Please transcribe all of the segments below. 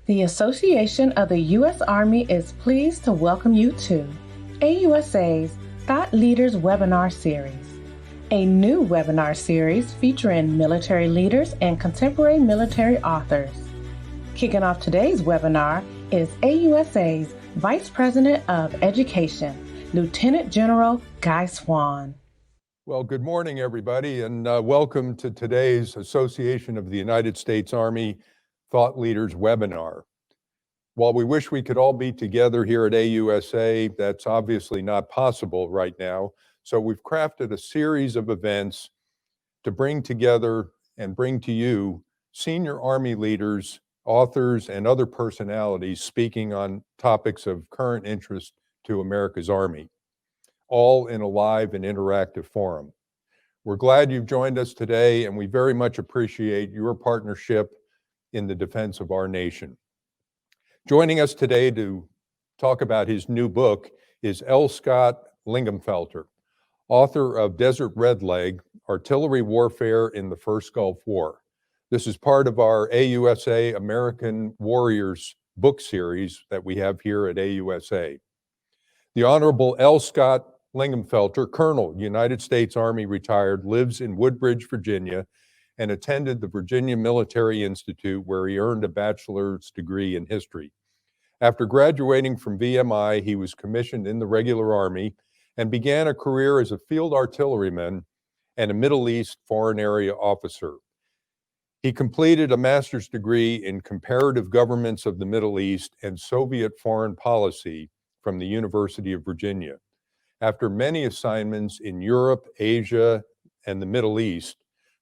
The Association of the U.S. Army is pleased to welcome you to AUSA's Thought Leaders Webinar Series, a new webinar series featuring military leaders and contemporary military authors. Kicking off today's webinar is AUSA's Vice President of Education, Lieutenant General Guy Swan. Well, good morning, everybody, and welcome to today's Association of the United States Army Thought Leaders webinar. While we wish we could all be together here at AUSA, that's obviously not possible right now. So we've crafted a series of events to bring together and bring to you senior Army leaders, authors, and other personalities speaking on topics of current interest to America's Army, all in a live and interactive forum. We're glad you've joined us today, and we very much appreciate your partnership in the defense of our nation. Joining us today to talk about his new book is L. Scott Lingamfelter, author of Desert Redleg, Artillery Warfare in the First Gulf War. This is part of our AUSA American Warriors book series that we have here at AUSA. The Honorable L. Scott Lingamfelter, Colonel, United States Army retired, lives in Woodbridge, Virginia, and attended the Virginia Military Institute, where he earned a bachelor's degree in history. After graduating from VMI, he was commissioned in the regular Army and began a career as a field artilleryman and a Middle East Foreign Area officer. He completed a master's degree in comparative governments of the Middle East and Soviet foreign policy from the University of Virginia. After many assignments in Europe, Asia, and the Middle East,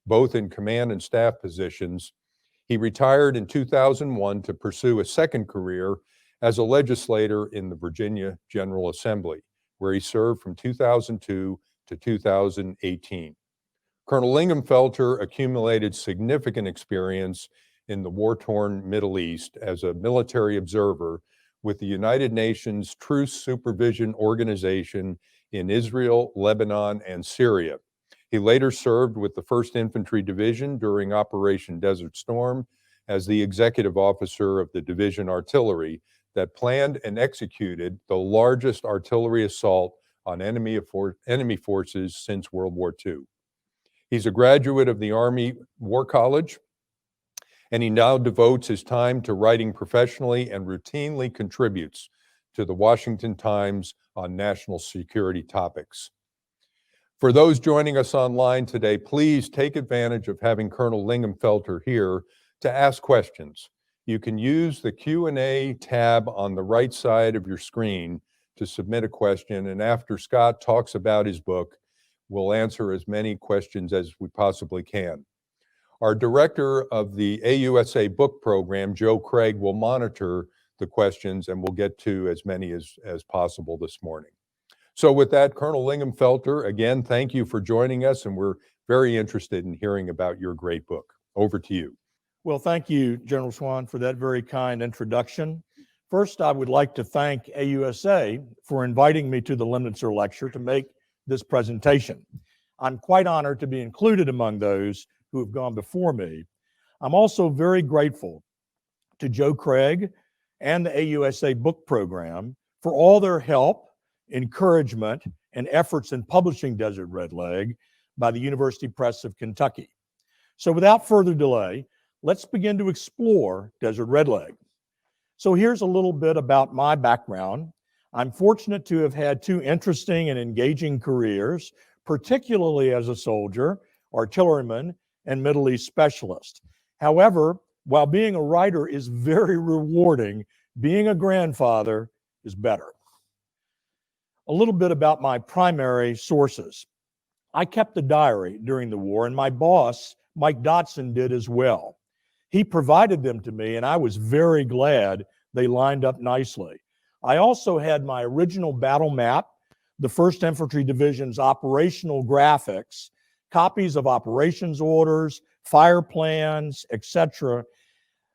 both in command and staff positions, he retired in 2001 to pursue a second career as a legislator in the Virginia General Assembly, where he served from 2002 to 2018. Colonel Lingamfelter accumulated significant experience in the war-torn Middle East as a military observer with the United Nations Truce Supervision Organization in Israel, Lebanon, and Syria. He later served with the 1st Infantry Division during Operation Desert Storm as the executive officer of the division artillery that planned and executed the largest artillery assault on enemy forces since World War II. He's a graduate of the Army War College, and he now devotes his time to writing professionally and routinely contributes to the Washington Times on national security topics. For those joining us online today, please take advantage of having Colonel Lingamfelter here to ask questions. You can use the Q&A tab on the right side of your screen to submit a question, and after Scott talks about his book, we'll answer as many questions as we possibly can. Our director of the AUSA book program, Joe Craig, will monitor the questions, and we'll get to as many as possible this morning. So with that, Colonel Lingamfelter, again, thank you for joining us, and we're very interested in hearing about your great book. Over to you. Well, thank you, General Swan, for that very kind introduction. First, I would like to thank AUSA for inviting me to the Lemnitzer Lecture to make this presentation. I'm quite honored to be included among those who have gone before me. I'm also very grateful to Joe Craig and the AUSA book program for all their help, encouragement, and efforts in publishing Desert Redleg by the University Press of Kentucky. So without further delay, let's begin to explore Desert Redleg. So here's a little bit about my background. I'm fortunate to have had two interesting and engaging careers, particularly as a soldier, artilleryman, and Middle East specialist. However, while being a writer is very rewarding, being a grandfather is better. A little bit about my primary sources. I kept a diary during the war, and my boss, Mike Dotson, did as well. He provided them to me, and I was very glad they lined up nicely. I also had my original battle map, the 1st Infantry Division's operational graphics, copies of operations orders, fire plans, etc.,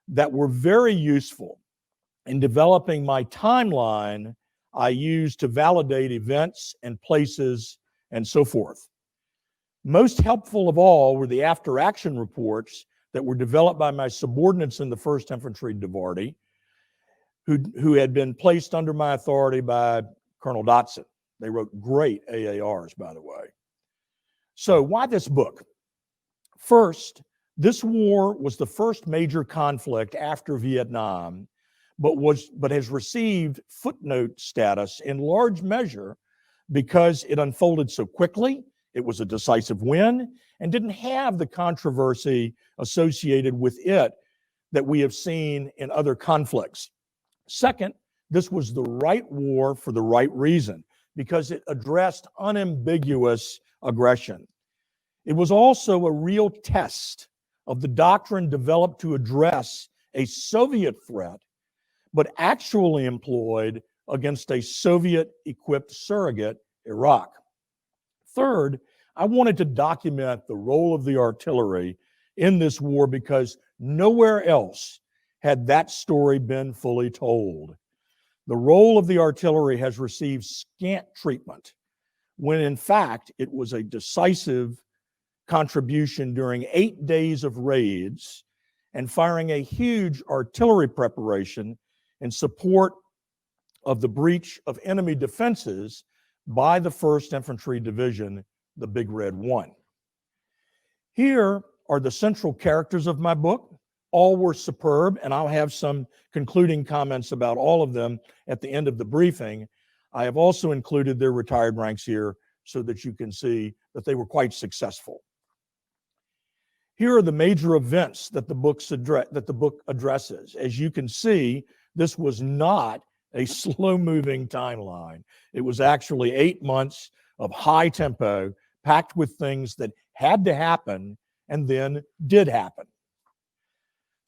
that were very useful in developing my timeline I used to validate events and places and so forth. Most helpful of all were the after-action reports that were developed by my subordinates in the 1st Infantry Devorti, who had been placed under my authority by Colonel Dotson. They wrote great AARs, by the way. So why this book? First, this war was the first major conflict after Vietnam, but has received footnote status in large measure because it unfolded so quickly, it was a decisive win, and didn't have the controversy associated with it that we have seen in other conflicts. Second, this was the right war for the right reason, because it addressed unambiguous aggression. It was also a real test of the doctrine developed to address a Soviet threat, but actually employed against a Soviet-equipped surrogate, Iraq. Third, I wanted to document the role of the artillery in this war because nowhere else had that story been fully told. The role of the artillery has received scant treatment, when in fact it was a decisive contribution during 8 days of raids and firing a huge artillery preparation in support of the breach of enemy defenses by the 1st Infantry Division, the Big Red One. Here are the central characters of my book. All were superb, and I'll have some concluding comments about all of them at the end of the briefing. I have also included their retired ranks here so that you can see that they were quite successful. Here are the major events that the book addresses. As you can see, this was not a slow-moving timeline. It was actually 8 months of high tempo, packed with things that had to happen and then did happen.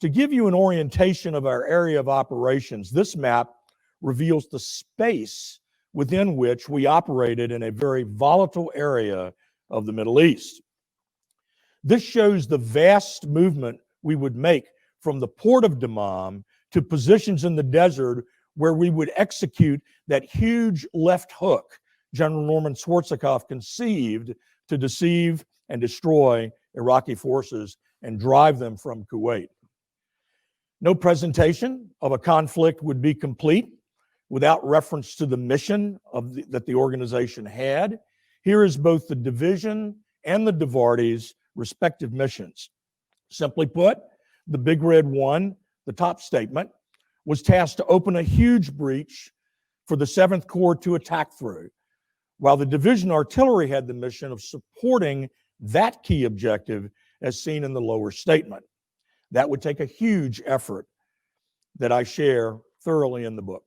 To give you an orientation of our area of operations, this map reveals the space within which we operated in a very volatile area of the Middle East. This shows the vast movement we would make from the port of Dammam to positions in the desert where we would execute that huge left hook General Norman Schwarzkopf conceived to deceive and destroy Iraqi forces and drive them from Kuwait. No presentation of a conflict would be complete without reference to the mission that the organization had. Here is both the division and the Devorti's respective missions. Simply put, the Big Red One, the top statement, was tasked to open a huge breach for the 7th Corps to attack through, while the division artillery had the mission of supporting that key objective as seen in the lower statement. That would take a huge effort that I share thoroughly in the book.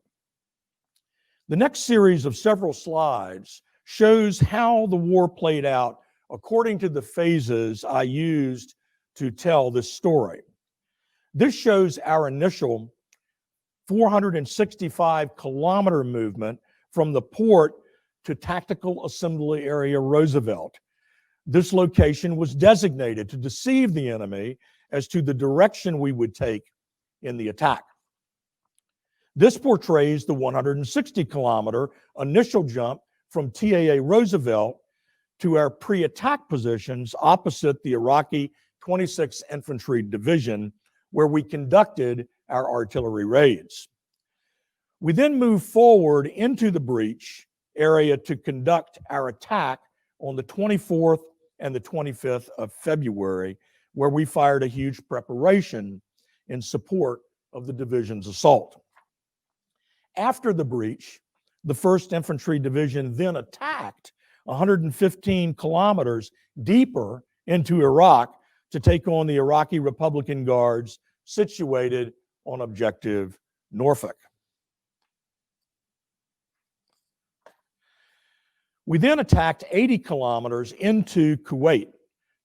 The next series of several slides shows how the war played out according to the phases I used to tell this story. This shows our initial 465-kilometer movement from the port to Tactical Assembly Area Roosevelt. This location was designated to deceive the enemy as to the direction we would take in the attack. This portrays the 160-kilometer initial jump from TAA Roosevelt to our pre-attack positions opposite the Iraqi 26th Infantry Division, where we conducted our artillery raids. We then moved forward into the breach area to conduct our attack on the 24th and the 25th of February, where we fired a huge preparation in support of the division's assault. After the breach, the 1st Infantry Division then attacked 115 kilometers deeper into Iraq to take on the Iraqi Republican Guards situated on Objective Norfolk. We then attacked 80 kilometers into Kuwait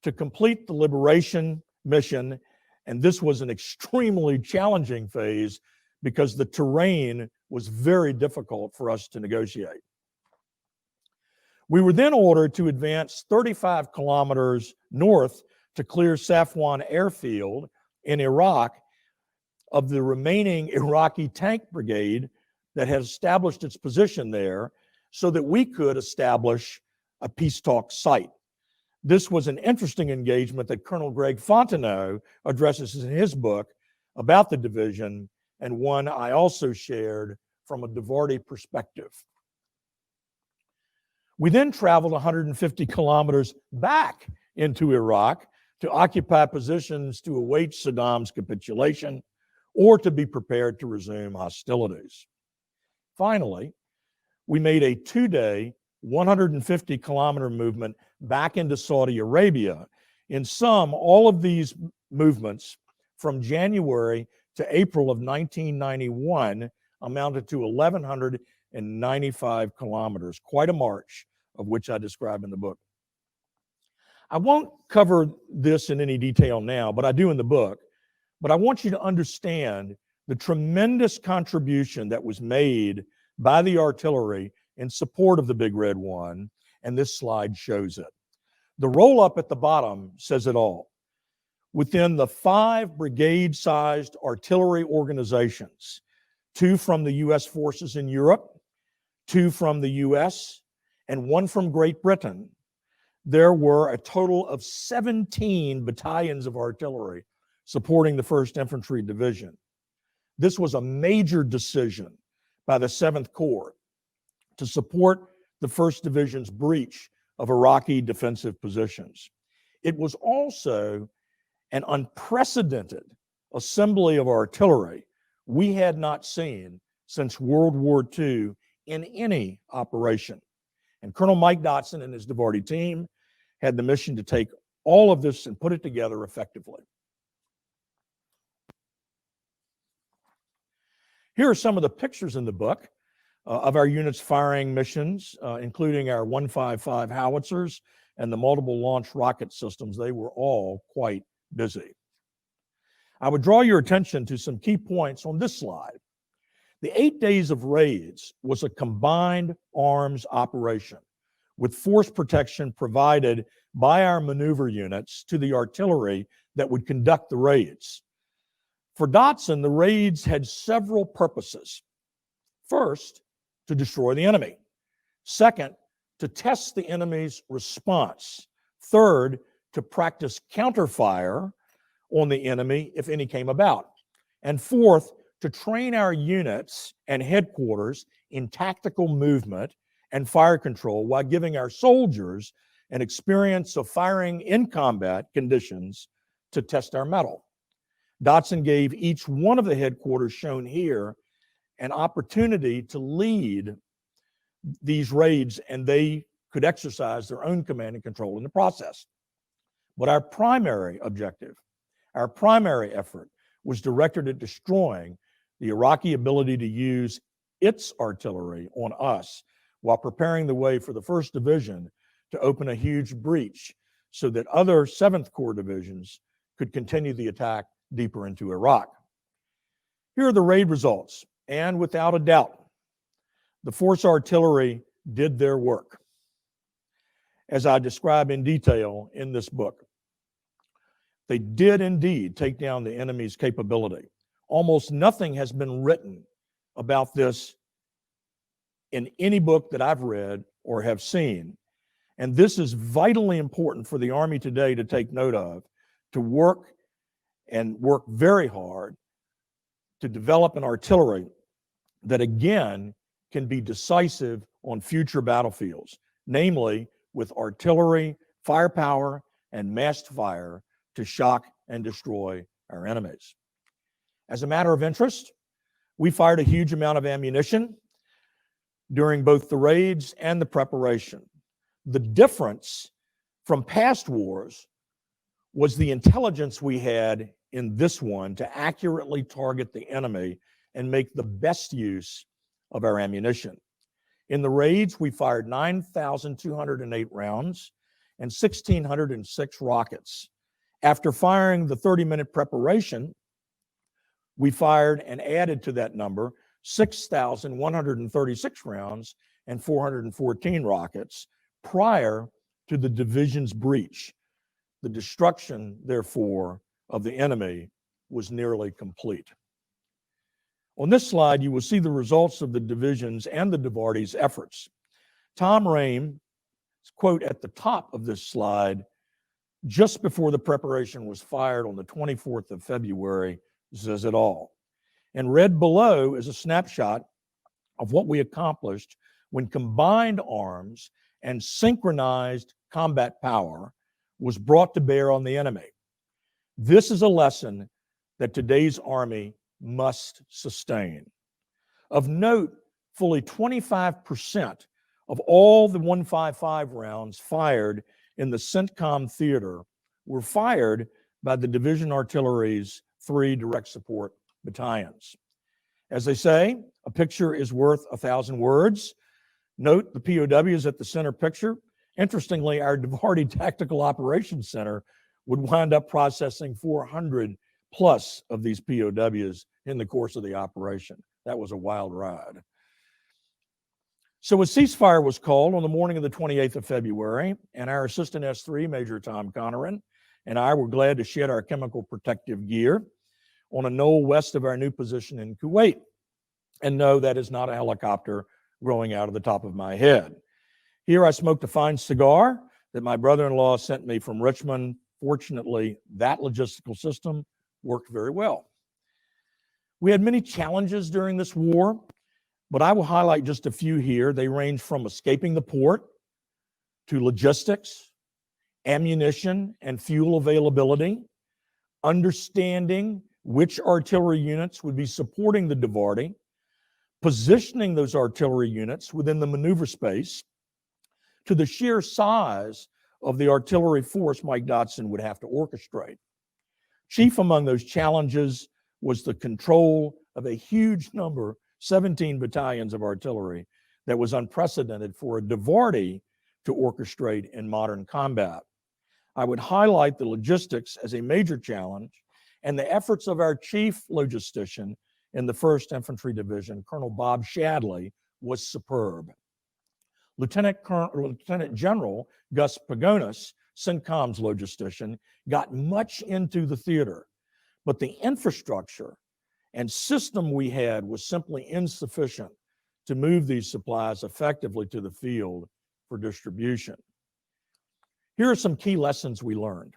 to complete the liberation mission, and this was an extremely challenging phase because the terrain was very difficult for us to negotiate. We were then ordered to advance 35 kilometers north to clear Safwan Airfield in Iraq of the remaining Iraqi tank brigade that had established its position there so that we could establish a peace talk site. This was an interesting engagement that Colonel Greg Fontenot addresses in his book about the division and one I also shared from a Devorti perspective. We then traveled 150 kilometers back into Iraq to occupy positions to await Saddam's capitulation or to be prepared to resume hostilities. Finally, we made a 2-day, 150-kilometer movement back into Saudi Arabia. In sum, all of these movements from January to April of 1991 amounted to 1,195 kilometers, quite a march, of which I describe in the book. I won't cover this in any detail now, but I do in the book. But I want you to understand the tremendous contribution that was made by the artillery in support of the Big Red One, and this slide shows it. The roll-up at the bottom says it all. Within the 5 brigade-sized artillery organizations, 2 from the U.S. forces in Europe, 2 from the U.S., and 1 from Great Britain, there were a total of 17 battalions of artillery supporting the 1st Infantry Division. This was a major decision by the 7th Corps to support the 1st Division's breach of Iraqi defensive positions. It was also an unprecedented assembly of artillery we had not seen since World War II in any operation. And Colonel Mike Dotson and his Devorti team had the mission to take all of this and put it together effectively. Here are some of the pictures in the book of our units firing missions, including our 155 howitzers and the multiple launch rocket systems. They were all quite busy. I would draw your attention to some key points on this slide. The 8 days of raids was a combined arms operation with force protection provided by our maneuver units to the artillery that would conduct the raids. For Dotson, the raids had several purposes. First, to destroy the enemy. Second, to test the enemy's response. Third, to practice counterfire on the enemy if any came about. And fourth, to train our units and headquarters in tactical movement and fire control while giving our soldiers an experience of firing in combat conditions to test our mettle. Dotson gave each one of the headquarters shown here an opportunity to lead these raids, and they could exercise their own command and control in the process. But our primary objective, our primary effort, was directed at destroying the Iraqi ability to use its artillery on us while preparing the way for the 1st Division to open a huge breach so that other 7th Corps divisions could continue the attack deeper into Iraq. Here are the raid results, and without a doubt, the force artillery did their work, as I describe in detail in this book. They did indeed take down the enemy's capability. Almost nothing has been written about this in any book that I've read or have seen. And this is vitally important for the Army today to take note of, to work very hard to develop an artillery that again can be decisive on future battlefields, namely with artillery, firepower, and massed fire to shock and destroy our enemies. As a matter of interest, we fired a huge amount of ammunition during both the raids and the preparation. The difference from past wars was the intelligence we had in this one to accurately target the enemy and make the best use of our ammunition. In the raids, we fired 9,208 rounds and 1,606 rockets. After firing the 30-minute preparation, we fired and added to that number 6,136 rounds and 414 rockets prior to the division's breach. The destruction, therefore, of the enemy was nearly complete. On this slide, you will see the results of the division's and the Devorti's efforts. Tom Rame's quote at the top of this slide, just before the preparation was fired on the 24th of February, says it all. And red below is a snapshot of what we accomplished when combined arms and synchronized combat power was brought to bear on the enemy. This is a lesson that today's Army must sustain. Of note, fully 25% of all the 155 rounds fired in the CENTCOM theater were fired by the Division Artillery's 3 direct support battalions. As they say, a picture is worth 1,000 words. Note the POWs at the center picture. Interestingly, our Devorti Tactical Operations Center would wind up processing 400 plus of these POWs in the course of the operation. That was a wild ride. So a ceasefire was called on the morning of the 28th of February, and our Assistant S3, Major Tom Conneran, and I were glad to shed our chemical protective gear on a knoll west of our new position in Kuwait. And no, that is not a helicopter growing out of the top of my head. Here I smoked a fine cigar that my brother-in-law sent me from Richmond. Fortunately, that logistical system worked very well. We had many challenges during this war, but I will highlight just a few here. They range from escaping the port to logistics, ammunition and fuel availability, understanding which artillery units would be supporting the Devorti, positioning those artillery units within the maneuver space, to the sheer size of the artillery force Mike Dotson would have to orchestrate. Chief among those challenges was the control of a huge number, 17 battalions of artillery, that was unprecedented for a Devorti to orchestrate in modern combat. I would highlight the logistics as a major challenge, and the efforts of our chief logistician in the 1st Infantry Division, Colonel Bob Shadley, was superb. Lieutenant General Gus Pagonis, CENTCOM's logistician, got much into the theater, but the infrastructure and system we had was simply insufficient to move these supplies effectively to the field for distribution. Here are some key lessons we learned.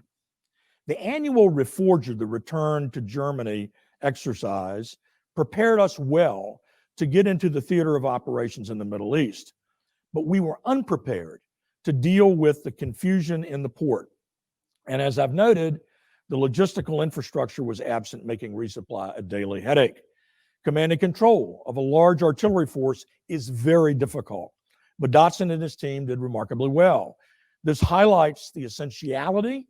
The annual Reforger, the Return to Germany exercise, prepared us well to get into the theater of operations in the Middle East, but we were unprepared to deal with the confusion in the port. And as I've noted, the logistical infrastructure was absent, making resupply a daily headache. Command and control of a large artillery force is very difficult, but Dotson and his team did remarkably well. This highlights the essentiality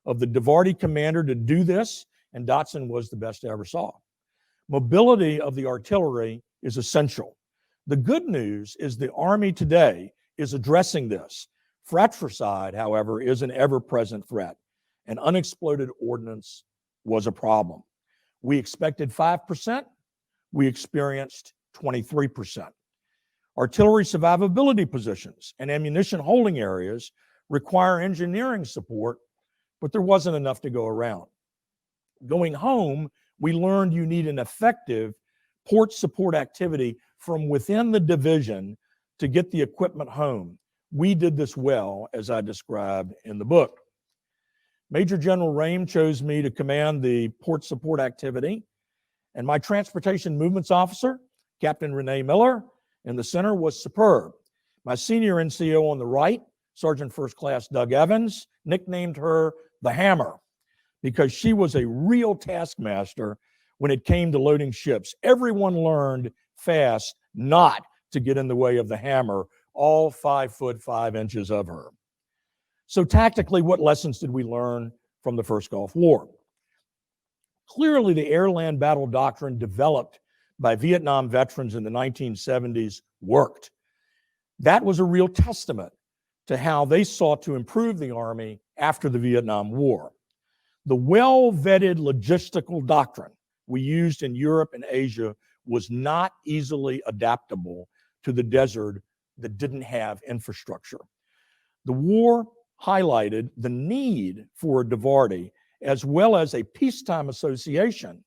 of the Devorti commander to do this, and Dotson was the best I ever saw. Mobility of the artillery is essential. The good news is the Army today is addressing this. Fratricide, however, is an ever-present threat, and unexploded ordnance was a problem. We expected 5%, we experienced 23%. Artillery survivability positions and ammunition holding areas require engineering support, but there wasn't enough to go around. Going home, we learned you need an effective port support activity from within the division to get the equipment home. We did this well, as I described in the book. Major General Rame chose me to command the port support activity, and my transportation movements officer, Captain Renee Miller, in the center was superb. My senior NCO on the right, Sergeant First Class Doug Evans, nicknamed her the Hammer because she was a real taskmaster when it came to loading ships. Everyone learned fast not to get in the way of the Hammer, all 5'5" of her. So tactically, what lessons did we learn from the First Gulf War? Clearly, the air-land battle doctrine developed by Vietnam veterans in the 1970s worked. That was a real testament to how they sought to improve the Army after the Vietnam War. The well-vetted logistical doctrine we used in Europe and Asia was not easily adaptable to the desert that didn't have infrastructure. The war highlighted the need for a Devorti as well as a peacetime association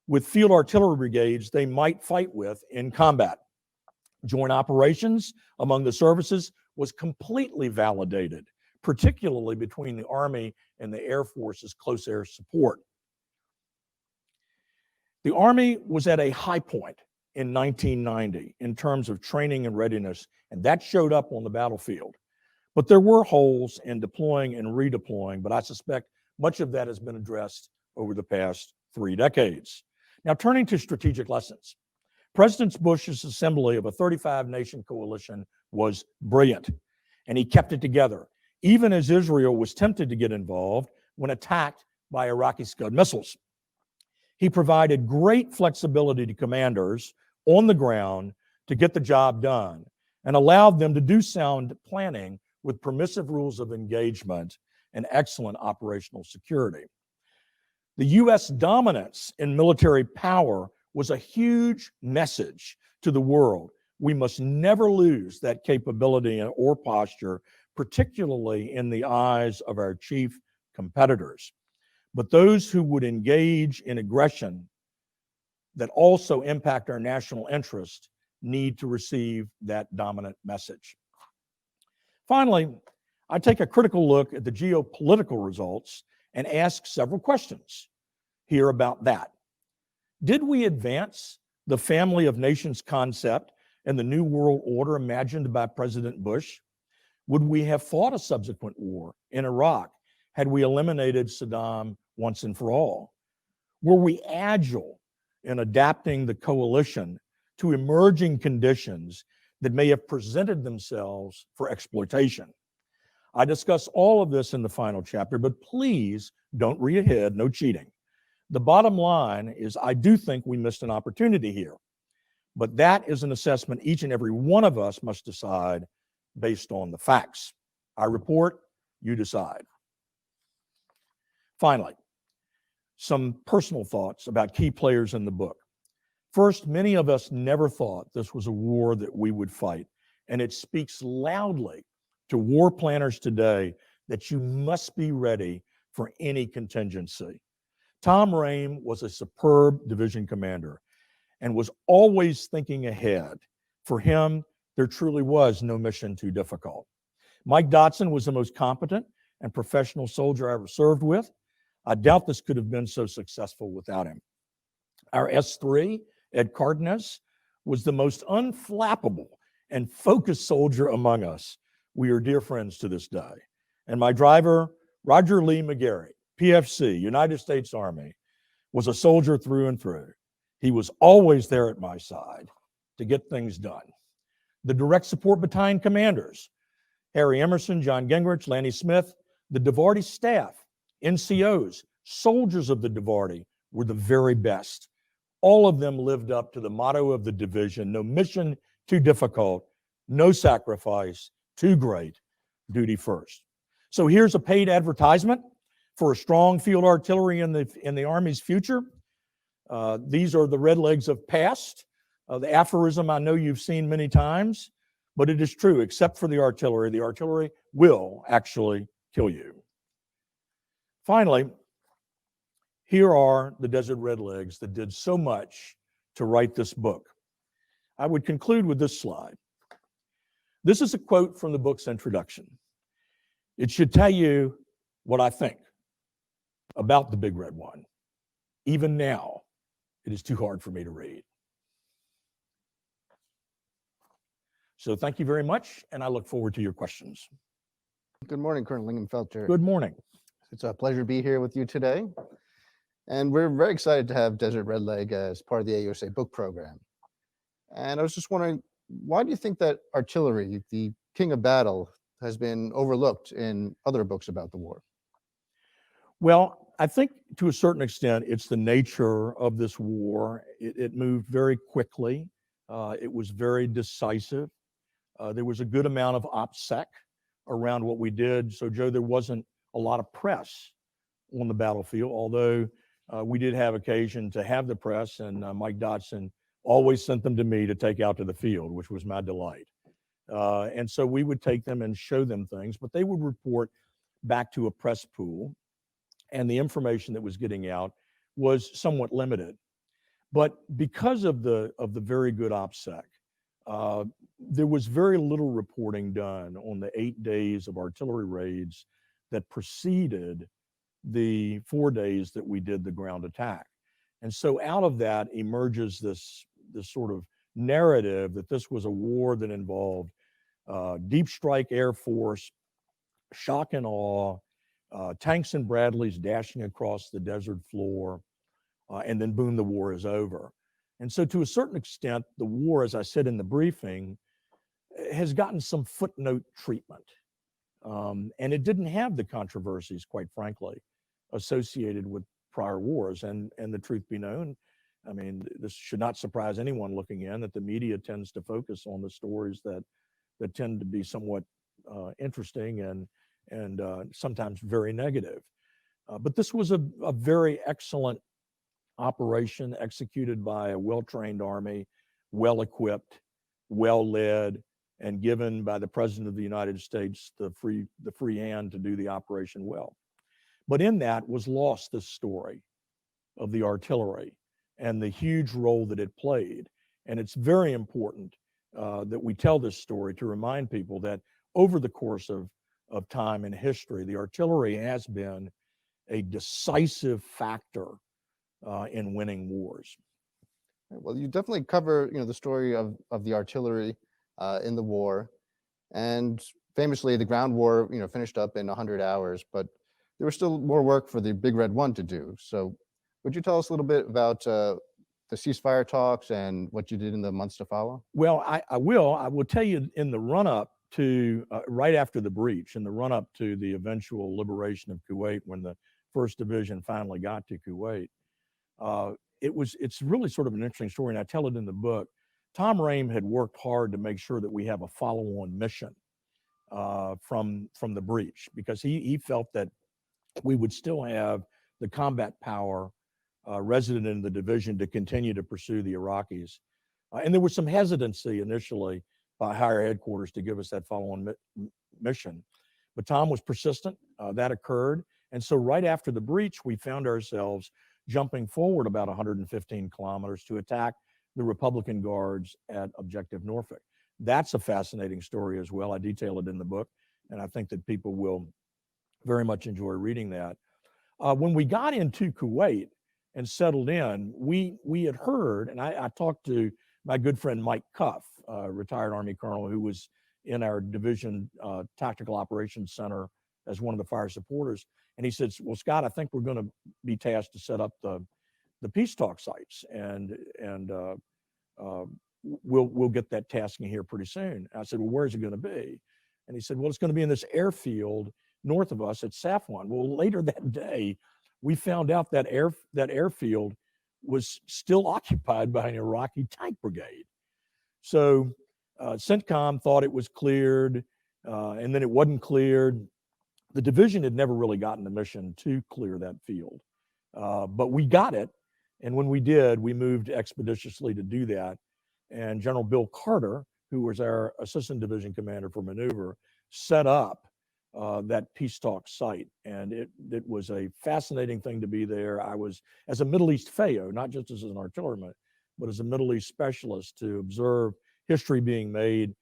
with field artillery brigades they might fight with in combat. Joint operations among the services was completely validated, particularly between the Army and the Air Force's close air support. The Army was at a high point in 1990 in terms of training and readiness, and that showed up on the battlefield. But there were holes in deploying and redeploying, but I suspect much of that has been addressed over the past 3 decades. Now, turning to strategic lessons. President Bush's assembly of a 35-nation coalition was brilliant, and he kept it together, even as Israel was tempted to get involved when attacked by Iraqi Scud missiles. He provided great flexibility to commanders on the ground to get the job done and allowed them to do sound planning with permissive rules of engagement and excellent operational security. The U.S. dominance in military power was a huge message to the world. We must never lose that capability or posture, particularly in the eyes of our chief competitors. But those who would engage in aggression that also impact our national interest need to receive that dominant message. Finally, I take a critical look at the geopolitical results and ask several questions here about that. Did we advance the family of nations concept and the New World Order imagined by President Bush? Would we have fought a subsequent war in Iraq had we eliminated Saddam once and for all? Were we agile in adapting the coalition to emerging conditions that may have presented themselves for exploitation? I discuss all of this in the final chapter, but please don't read ahead, no cheating. The bottom line is I do think we missed an opportunity here, but that is an assessment each and every one of us must decide based on the facts. I report, you decide. Finally, some personal thoughts about key players in the book. First, many of us never thought this was a war that we would fight, and it speaks loudly to war planners today that you must be ready for any contingency. Tom Rame was a superb division commander and was always thinking ahead. For him, there truly was no mission too difficult. Mike Dotson was the most competent and professional soldier I ever served with. I doubt this could have been so successful without him. Our S3, Ed Cardenas, was the most unflappable and focused soldier among us. We are dear friends to this day. And my driver, Roger Lee McGarry, PFC, United States Army, was a soldier through and through. He was always there at my side to get things done. The direct support battalion commanders, Harry Emerson, John Gingrich, Lanny Smith, the Devorti staff, NCOs, soldiers of the Devorti were the very best. All of them lived up to the motto of the division: no mission too difficult, no sacrifice too great, duty first. So here's a paid advertisement for a strong field artillery in the Army's future. These are the Redlegs of past. The aphorism I know you've seen many times, but it is true, except for the artillery will actually kill you. Finally, here are the Desert Redlegs that did so much to write this book. I would conclude with this slide. This is a quote from the book's introduction. It should tell you what I think about the Big Red One. Even now, it is too hard for me to read. So thank you very much, and I look forward to your questions. Good morning, Colonel Lingamfelter. Good morning. It's a pleasure to be here with you today. And we're very excited to have Desert Redleg as part of the AUSA book program. And I was just wondering, why do you think that artillery, the king of battle, has been overlooked in other books about the war? Well, I think to a certain extent, it's the nature of this war. It moved very quickly. It was very decisive. There was a good amount of OPSEC around what we did. So, Joe, there wasn't a lot of press on the battlefield, although we did have occasion to have the press, and Mike Dotson always sent them to me to take out to the field, which was my delight. And so we would take them and show them things, but they would report back to a press pool, and the information that was getting out was somewhat limited. But because of the very good OPSEC, there was very little reporting done on the 8 days of artillery raids that preceded the 4 days that we did the ground attack. And so out of that emerges this sort of narrative that this was a war that involved deep strike air force, shock and awe, tanks and Bradleys dashing across the desert floor, and then boom, the war is over. And so to a certain extent, the war, as I said in the briefing, has gotten some footnote treatment. And it didn't have the controversies, quite frankly, associated with prior wars. And the truth be known, I mean, this should not surprise anyone looking in, that the media tends to focus on the stories that tend to be somewhat interesting and sometimes very negative. But this was a very excellent operation executed by a well-trained army, well-equipped, well-led, and given by the President of the United States the free hand to do the operation well. But in that was lost this story of the artillery and the huge role that it played. And it's very important that we tell this story to remind people that over the course of time in history, the artillery has been a decisive factor in winning wars. Well, you definitely cover, the story of the artillery in the war, and famously the ground war, finished up in 100 hours, but there was still more work for the Big Red One to do. So would you tell us a little bit about the ceasefire talks and what you did in the months to follow? Well, I will tell you, in the run-up to, right after the breach, in the run-up to the eventual liberation of Kuwait, when the 1st Division finally got to Kuwait, it's really sort of an interesting story, and I tell it in the book. Tom Rame had worked hard to make sure that we have a follow-on mission from the breach, because he felt that we would still have the combat power resident in the division to continue to pursue the Iraqis. And there was some hesitancy initially by higher headquarters to give us that follow-on mission. But Tom was persistent. That occurred. And so right after the breach, we found ourselves jumping forward about 115 kilometers to attack the Republican Guards at Objective Norfolk. That's a fascinating story as well. I detail it in the book, and I think that people will very much enjoy reading that. When we got into Kuwait and settled in, we had heard, and I talked to my good friend Mike Cuff, a retired Army colonel who was in our division tactical operations center as one of the fire supporters. And he said, well, Scott, I think we're going to be tasked to set up the peace talk sites, and we'll get that tasking here pretty soon. And I said, well, where's it going to be? And he said, well, it's going to be in this airfield north of us at Safwan. Well, later that day, we found out that airfield was still occupied by an Iraqi tank brigade. So CENTCOM thought it was cleared, and then it wasn't cleared. The division had never really gotten the mission to clear that field, but we got it. And when we did, we moved expeditiously to do that. And General Bill Carter, who was our assistant division commander for maneuver, set up that peace talk site. And it was a fascinating thing to be there. I was, as a Middle East FAO, not just as an artilleryman, but as a Middle East specialist, to observe history being made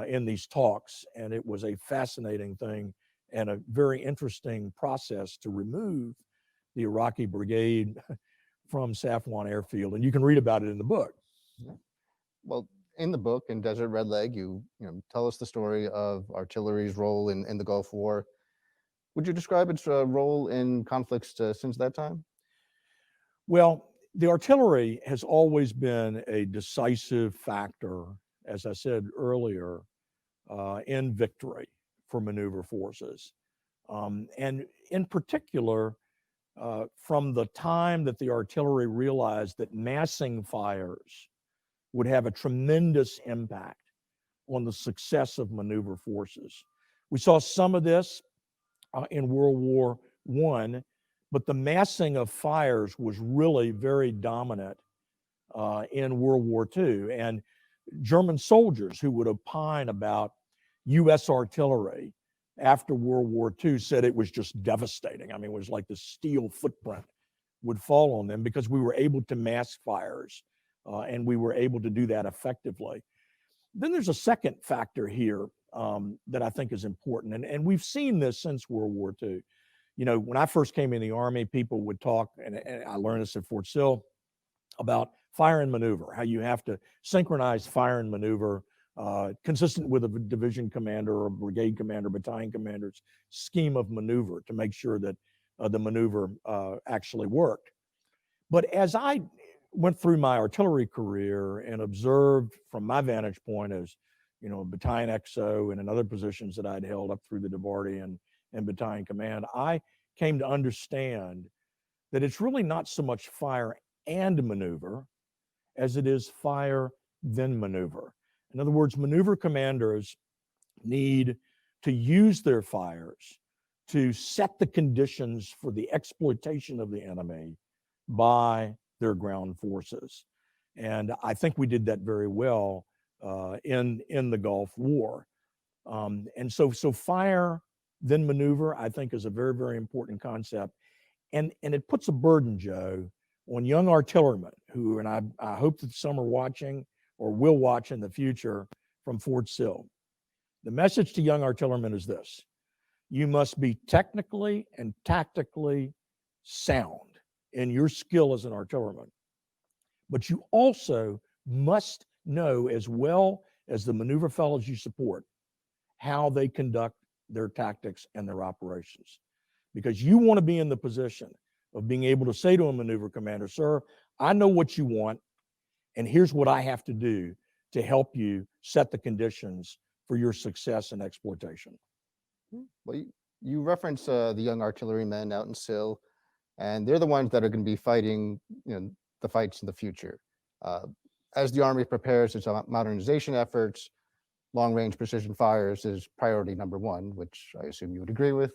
in these talks. And it was a fascinating thing and a very interesting process to remove the Iraqi brigade from Safwan Airfield. And you can read about it in the book. Well, in the book, in Desert Redleg, you tell us the story of artillery's role in the Gulf War. Would you describe its role in conflicts since that time? Well, the artillery has always been a decisive factor, as I said earlier, in victory for maneuver forces. And in particular, from the time that the artillery realized that massing fires would have a tremendous impact on the success of maneuver forces. We saw some of this in World War I, but the massing of fires was really very dominant in World War II. And German soldiers who would opine about U.S. artillery after World War II said it was just devastating. I mean, it was like the steel footprint would fall on them because we were able to mass fires and we were able to do that effectively. Then there's a second factor here that I think is important. And we've seen this since World War II. You know, when I first came in the Army, people would talk, and I learned this at Fort Sill, about fire and maneuver, how you have to synchronize fire and maneuver consistent with a division commander or brigade commander, battalion commander's scheme of maneuver to make sure that the maneuver actually worked. But as I went through my artillery career and observed from my vantage point as, you know, battalion XO and in other positions that I'd held up through the Devorti and battalion command, I came to understand that it's really not so much fire and maneuver as it is fire then maneuver. In other words, maneuver commanders need to use their fires to set the conditions for the exploitation of the enemy by their ground forces. And I think we did that very well in the Gulf War. And so fire, then maneuver, I think is a very, very important concept. And it puts a burden, Joe, on young artillerymen who, and I hope that some are watching or will watch in the future from Fort Sill. The message to young artillerymen is this: you must be technically and tactically sound in your skill as an artilleryman, but you also must know as well as the maneuver fellows you support how they conduct their tactics and their operations. Because you want to be in the position of being able to say to a maneuver commander, sir, I know what you want, and here's what I have to do to help you set the conditions for your success and exploitation. Well, you reference the young artillerymen out in Sill, and they're the ones that are going to be fighting, you know, the fights in the future. As the Army prepares its modernization efforts, long-range precision fires is priority number one, which I assume you would agree with.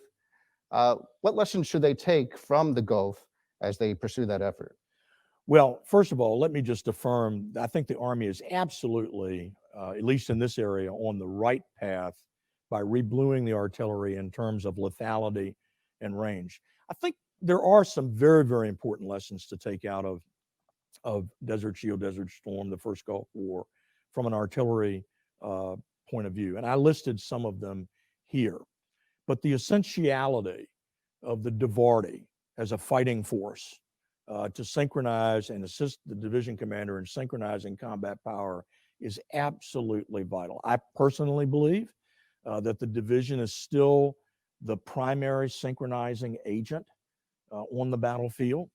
What lessons should they take from the Gulf as they pursue that effort? Well, first of all, let me just affirm, I think the Army is absolutely, at least in this area, on the right path by rebluing the artillery in terms of lethality and range. I think there are some very, very important lessons to take out of Desert Shield, Desert Storm, the first Gulf War, from an artillery point of view. And I listed some of them here. But the essentiality of the Devorti as a fighting force to synchronize and assist the division commander in synchronizing combat power is absolutely vital. I personally believe that the division is still the primary synchronizing agent on the battlefield,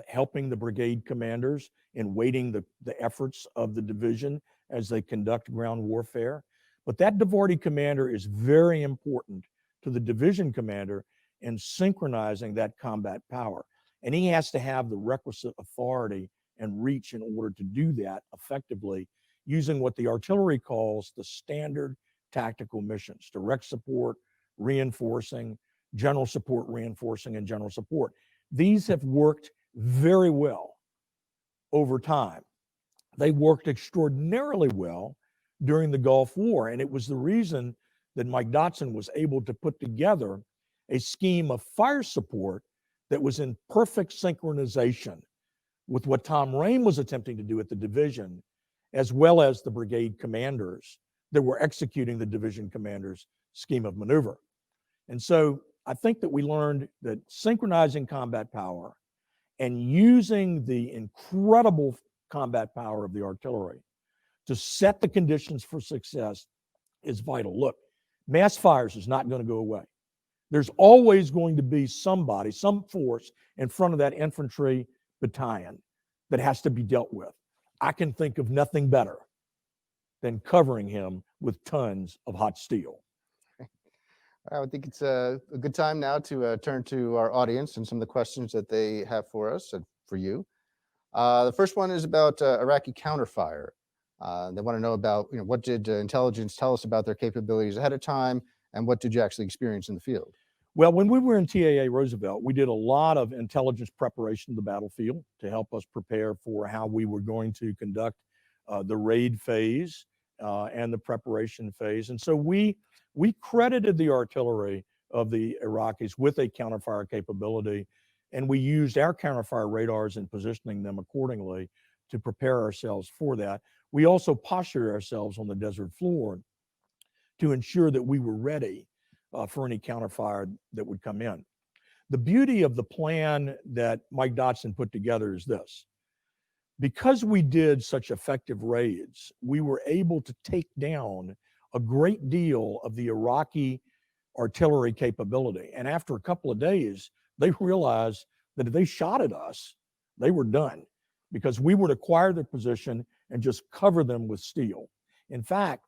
helping the brigade commanders in weighting the efforts of the division as they conduct ground warfare. But that Devorti commander is very important to the division commander in synchronizing that combat power. And he has to have the requisite authority and reach in order to do that effectively, using what the artillery calls the standard tactical missions: direct support, reinforcing, general support, reinforcing, and general support. These have worked very well over time. They worked extraordinarily well during the Gulf War, and it was the reason that Mike Dotson was able to put together a scheme of fire support that was in perfect synchronization with what Tom Rain was attempting to do at the division, as well as the brigade commanders that were executing the division commander's scheme of maneuver. And so I think that we learned that synchronizing combat power and using the incredible combat power of the artillery to set the conditions for success is vital. Look, mass fires is not going to go away. There's always going to be somebody, some force in front of that infantry battalion that has to be dealt with. I can think of nothing better than covering him with tons of hot steel. I think it's a good time now to turn to our audience and some of the questions that they have for us and for you. The first one is about Iraqi counterfire. They want to know about, you know, what did intelligence tell us about their capabilities ahead of time, and what did you actually experience in the field? Well, when we were in TAA Roosevelt, we did a lot of intelligence preparation of the battlefield to help us prepare for how we were going to conduct the raid phase and the preparation phase. And so we credited the artillery of the Iraqis with a counterfire capability, and we used our counterfire radars and positioning them accordingly to prepare ourselves for that. We also postured ourselves on the desert floor to ensure that we were ready for any counterfire that would come in. The beauty of the plan that Mike Dotson put together is this: Because we did such effective raids, we were able to take down a great deal of the Iraqi artillery capability. And after a couple of days, they realized that if they shot at us, they were done, because we would acquire their position and just cover them with steel. In fact,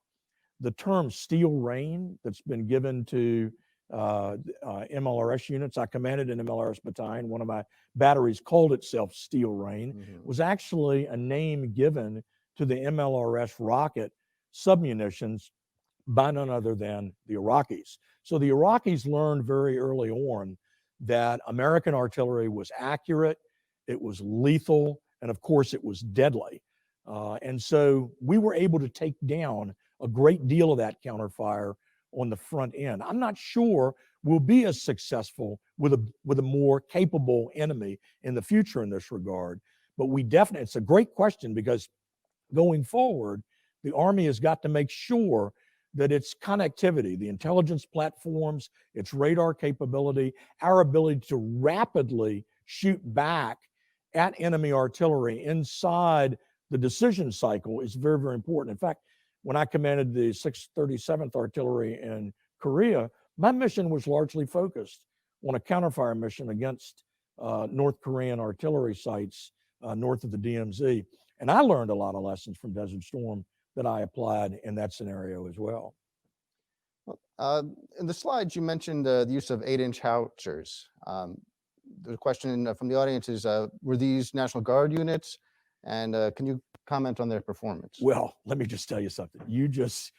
the term steel rain that's been given to MLRS units, I commanded an MLRS battalion, one of my batteries called itself Steel Rain, was actually a name given to the MLRS rocket submunitions by none other than the Iraqis. So the Iraqis learned very early on that American artillery was accurate, it was lethal, and of course it was deadly. And so we were able to take down a great deal of that counterfire on the front end. I'm not sure we'll be as successful with a more capable enemy in the future in this regard, but we definitely, it's a great question, because going forward, the Army has got to make sure that its connectivity, the intelligence platforms, its radar capability, our ability to rapidly shoot back at enemy artillery inside the decision cycle is very, very important. In fact, when I commanded the 637th Artillery in Korea, my mission was largely focused on a counterfire mission against North Korean artillery sites north of the DMZ. And I learned a lot of lessons from Desert Storm that I applied in that scenario as well. In the slides, you mentioned the use of 8-inch howitzers. The question from the audience is, were these National Guard units? And can you comment on their performance? Well, let me just tell you something. You just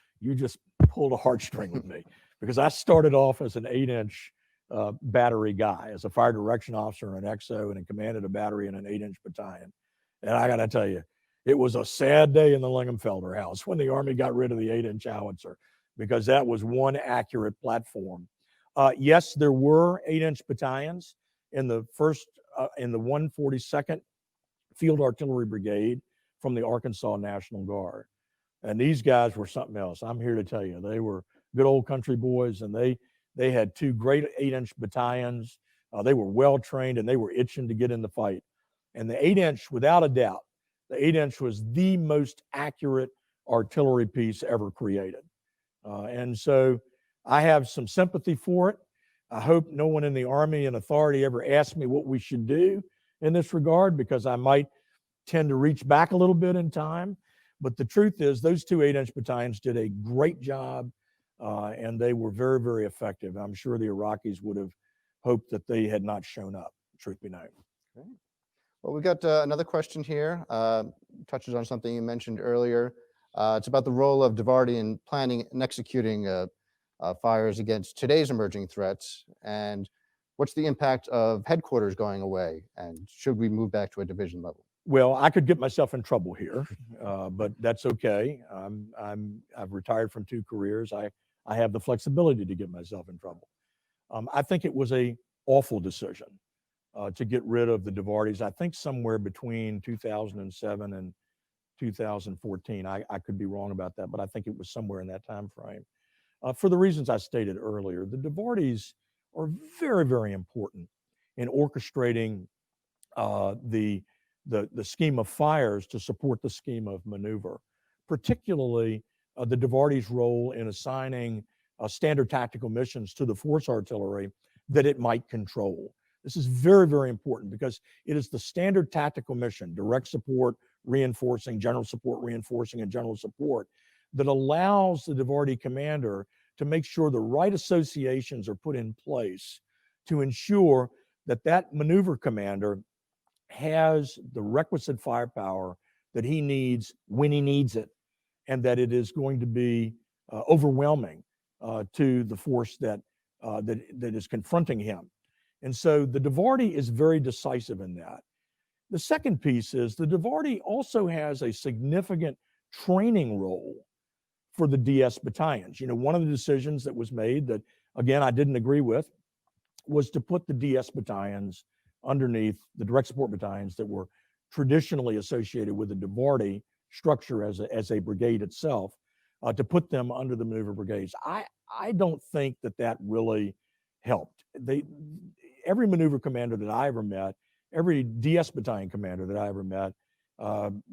pulled a heartstring with me, because I started off as an 8-inch battery guy, as a fire direction officer in an XO, and commanded a battery in an 8-inch battalion. And I got to tell you, it was a sad day in the Lingamfelter house when the Army got rid of the 8-inch howitzer, because that was one accurate platform. Yes, there were 8-inch battalions in the 142nd Field Artillery Brigade from the Arkansas National Guard. And these guys were something else. I'm here to tell you, they were good old country boys, and they had two great 8-inch battalions. They were well trained, and they were itching to get in the fight. And the 8-inch, without a doubt, the 8-inch was the most accurate artillery piece ever created. And so I have some sympathy for it. I hope no one in the Army and authority ever asks me what we should do in this regard, because I might tend to reach back a little bit in time. But the truth is, those two 8-inch battalions did a great job, and they were very, very effective. I'm sure the Iraqis would have hoped that they had not shown up, truth be known. Okay. Well, we've got another question here. Touches on something you mentioned earlier. It's about the role of Devorti in planning and executing fires against today's emerging threats, and what's the impact of headquarters going away, and should we move back to a division level? Well, I could get myself in trouble here, but that's okay. I've retired from 2 careers. I have the flexibility to get myself in trouble. I think it was an awful decision to get rid of the Devortis. I think somewhere between 2007 and 2014. I could be wrong about that, but I think it was somewhere in that time frame. For the reasons I stated earlier, the Devortis are very, very important in orchestrating the scheme of fires to support the scheme of maneuver, particularly the Devorti's role in assigning standard tactical missions to the force artillery that it might control. This is very, very important, because it is the standard tactical mission, direct support, reinforcing, general support, reinforcing, and general support, that allows the Devorti commander to make sure the right associations are put in place to ensure that that maneuver commander has the requisite firepower that he needs when he needs it, and that it is going to be overwhelming to the force that is confronting him. And so the Devorti is very decisive in that. The second piece is the Devorti also has a significant training role for the DS battalions. You know, one of the decisions that was made that, again, I didn't agree with, was to put the DS battalions underneath the direct support battalions that were traditionally associated with the Devorti structure as a brigade itself, to put them under the maneuver brigades. I don't think that really helped. Every maneuver commander that I ever met, every DS battalion commander that I ever met,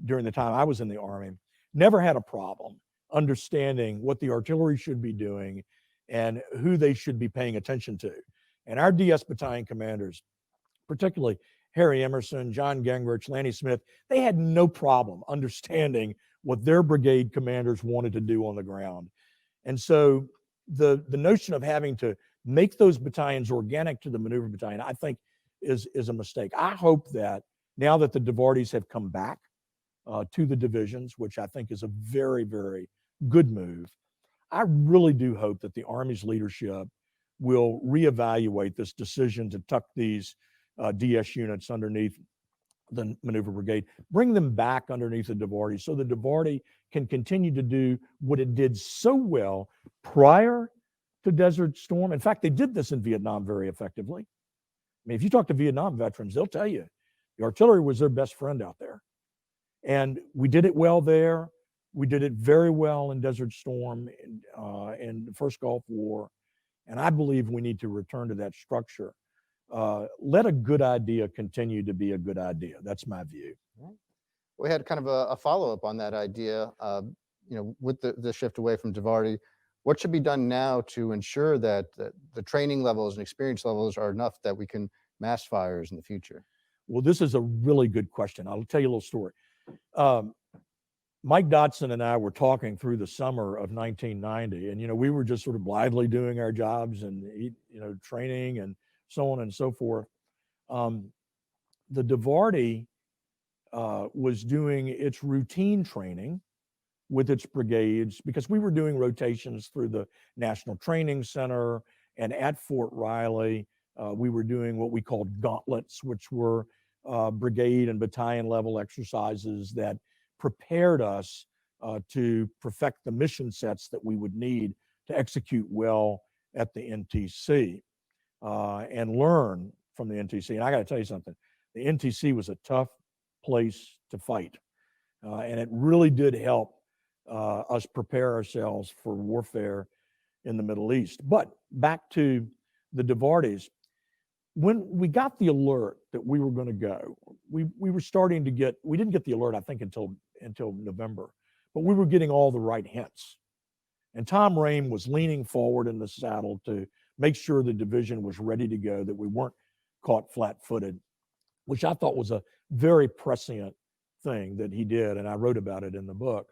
during the time I was in the Army, never had a problem understanding what the artillery should be doing and who they should be paying attention to. And our DS battalion commanders, particularly Harry Emerson, John Gingrich, Lanny Smith, they had no problem understanding what their brigade commanders wanted to do on the ground. And so the notion of having to make those battalions organic to the maneuver battalion, I think is a mistake. I hope that now that the Devortis have come back to the divisions, which I think is a very, very good move, I really do hope that the Army's leadership will reevaluate this decision to tuck these DS units underneath the maneuver brigade, bring them back underneath the Devorti so the Devorti can continue to do what it did so well prior to Desert Storm. In fact, they did this in Vietnam very effectively. I mean, if you talk to Vietnam veterans, they'll tell you the artillery was their best friend out there. And we did it well there. We did it very well in Desert Storm in the first Gulf War. And I believe we need to return to that structure. Let a good idea continue to be a good idea. That's my view. We had kind of a follow-up on that idea, with the shift away from Devorti. What should be done now to ensure that the training levels and experience levels are enough that we can mass fires in the future? Well, this is a really good question. I'll tell you a little story. Mike Dotson and I were talking through the summer of 1990, and we were just sort of blithely doing our jobs and training and so on and so forth. The Devorti was doing its routine training with its brigades because we were doing rotations through the National Training Center, and at Fort Riley, we were doing what we called gauntlets, which were brigade and battalion level exercises that prepared us to perfect the mission sets that we would need to execute well at the NTC and learn from the NTC. And I got to tell you something, the NTC was a tough place to fight. And it really did help us prepare ourselves for warfare in the Middle East. But back to the Devortis, when we got the alert that we were going to go, we were starting to get, we didn't get the alert, I think, until November, but we were getting all the right hints. And Tom Raim was leaning forward in the saddle to make sure the division was ready to go, that we weren't caught flat-footed, which I thought was a very prescient thing that he did, and I wrote about it in the book.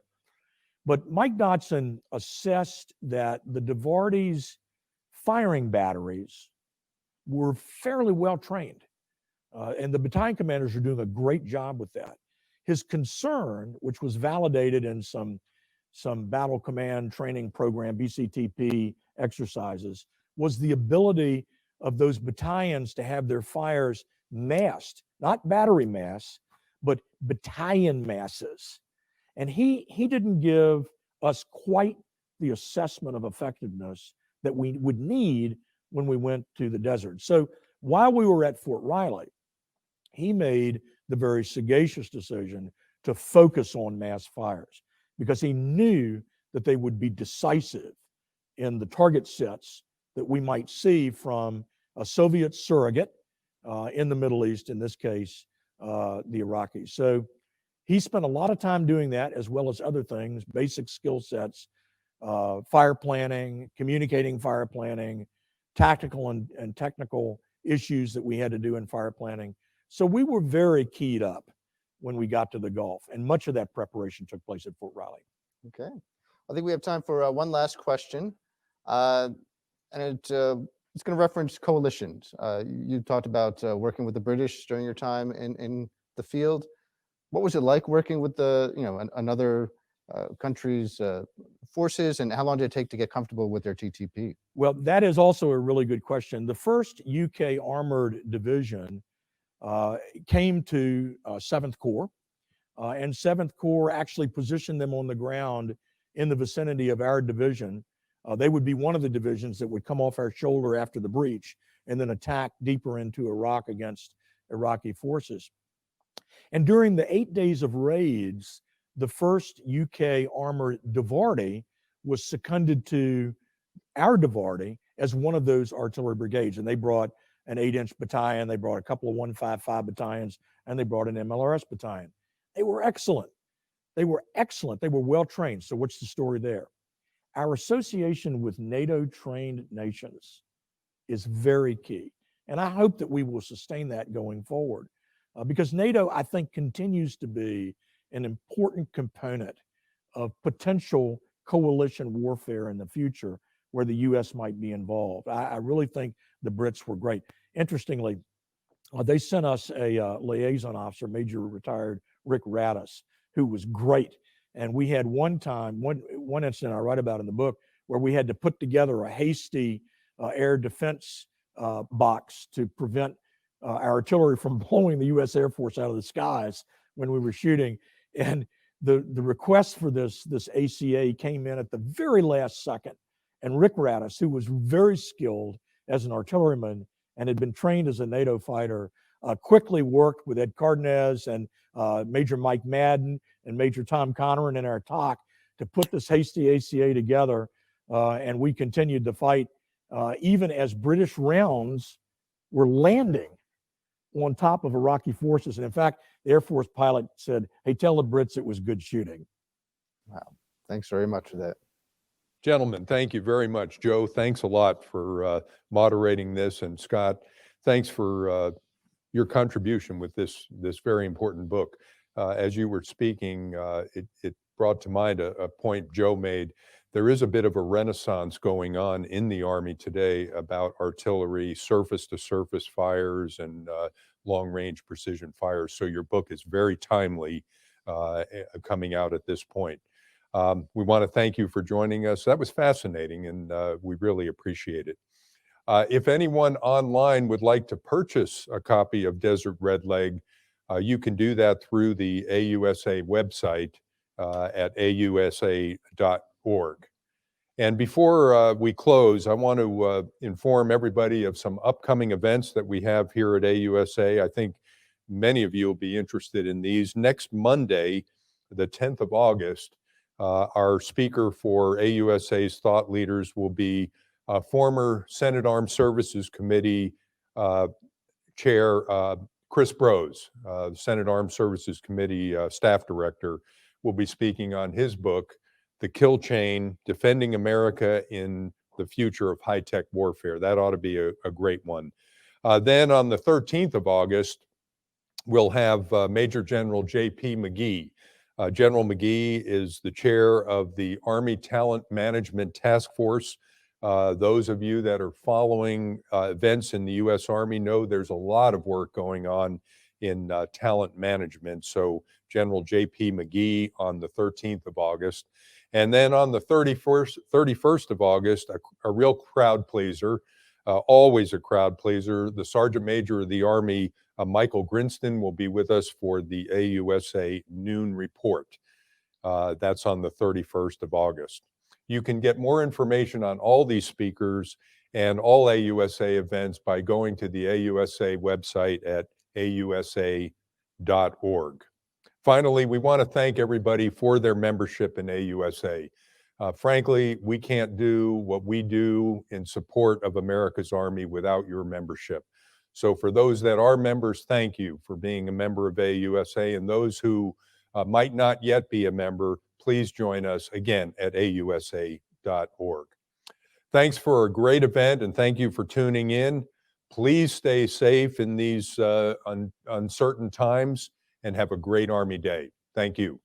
But Mike Dotson assessed that the Devorti's firing batteries were fairly well trained, and the battalion commanders are doing a great job with that. His concern, which was validated in some battle command training program, BCTP exercises, was the ability of those battalions to have their fires massed, not battery mass, but battalion masses. And he didn't give us quite the assessment of effectiveness that we would need when we went to the desert. So while we were at Fort Riley, he made the very sagacious decision to focus on mass fires because he knew that they would be decisive in the target sets that we might see from a Soviet surrogate in the Middle East, in this case, the Iraqis. So he spent a lot of time doing that, as well as other things, basic skill sets, fire planning, communicating fire planning, tactical and technical issues that we had to do in fire planning. So we were very keyed up when we got to the Gulf, and much of that preparation took place at Fort Riley. Okay. I think we have time for one last question. And it's going to reference coalitions. You talked about working with the British during your time in the field. What was it like working with another country's forces, and how long did it take to get comfortable with their TTP? Well, that is also a really good question. The first UK Armored Division came to 7th Corps, and 7th Corps actually positioned them on the ground in the vicinity of our division. They would be one of the divisions that would come off our shoulder after the breach and then attack deeper into Iraq against Iraqi forces. And during the 8 days of raids, the first UK Armored Devorti was seconded to our Devorti as one of those artillery brigades. And they brought an 8-inch battalion, they brought a couple of 155 battalions, and they brought an MLRS battalion. They were excellent. They were excellent. They were well trained. So what's the story there? Our association with NATO-trained nations is very key. And I hope that we will sustain that going forward because NATO, I think, continues to be an important component of potential coalition warfare in the future where the U.S. might be involved. I really think the Brits were great. Interestingly, they sent us a liaison officer, Major Retired Rick Radis, who was great. And we had one incident I write about in the book where we had to put together a hasty air defense box to prevent our artillery from blowing the U.S. Air Force out of the skies when we were shooting. And the request for this ACA came in at the very last second. And Rick Radis, who was very skilled as an artilleryman and had been trained as a NATO fighter, quickly worked with Ed Cardenas and Major Mike Madden and Major Tom Conneran in our TOC to put this hasty ACA together. And we continued to fight even as British rounds were landing on top of Iraqi forces. And in fact, the Air Force pilot said, "Hey, tell the Brits it was good shooting." Wow. Thanks very much for that. Gentlemen, thank you very much. Joe, thanks a lot for moderating this. And Scott, thanks for your contribution with this very important book. As you were speaking, it brought to mind a point Joe made. There is a bit of a renaissance going on in the Army today about artillery, surface-to-surface fires, and long-range precision fires. So your book is very timely coming out at this point. We want to thank you for joining us. That was fascinating, and we really appreciate it. If anyone online would like to purchase a copy of Desert Redleg, you can do that through the AUSA website at ausa.org. And before we close, I want to inform everybody of some upcoming events that we have here at AUSA. I think many of you will be interested in these. Next Monday, the 10th of August, our speaker for AUSA's Thought Leaders will be former Senate Armed Services Committee Chair Chris Brose, Senate Armed Services Committee Staff Director, will be speaking on his book, The Kill Chain, Defending America in the Future of High-Tech Warfare. That ought to be a great one. Then on the 13th of August, we'll have Major General J.P. McGee. General McGee is the chair of the Army Talent Management Task Force. Those of you that are following events in the U.S. Army know there's a lot of work going on in talent management. So General J.P. McGee on the 13th of August. And then on the 31st of August, a real crowd pleaser, always a crowd pleaser, the Sergeant Major of the Army, Michael Grinston, will be with us for the AUSA Noon Report. That's on the 31st of August. You can get more information on all these speakers and all AUSA events by going to the AUSA website at ausa.org. Finally, we want to thank everybody for their membership in AUSA. Frankly, we can't do what we do in support of America's Army without your membership. So for those that are members, thank you for being a member of AUSA, and those who might not yet be a member, please join us again at ausa.org. Thanks for a great event, and thank you for tuning in. Please stay safe in these uncertain times, and have a great Army Day. Thank you.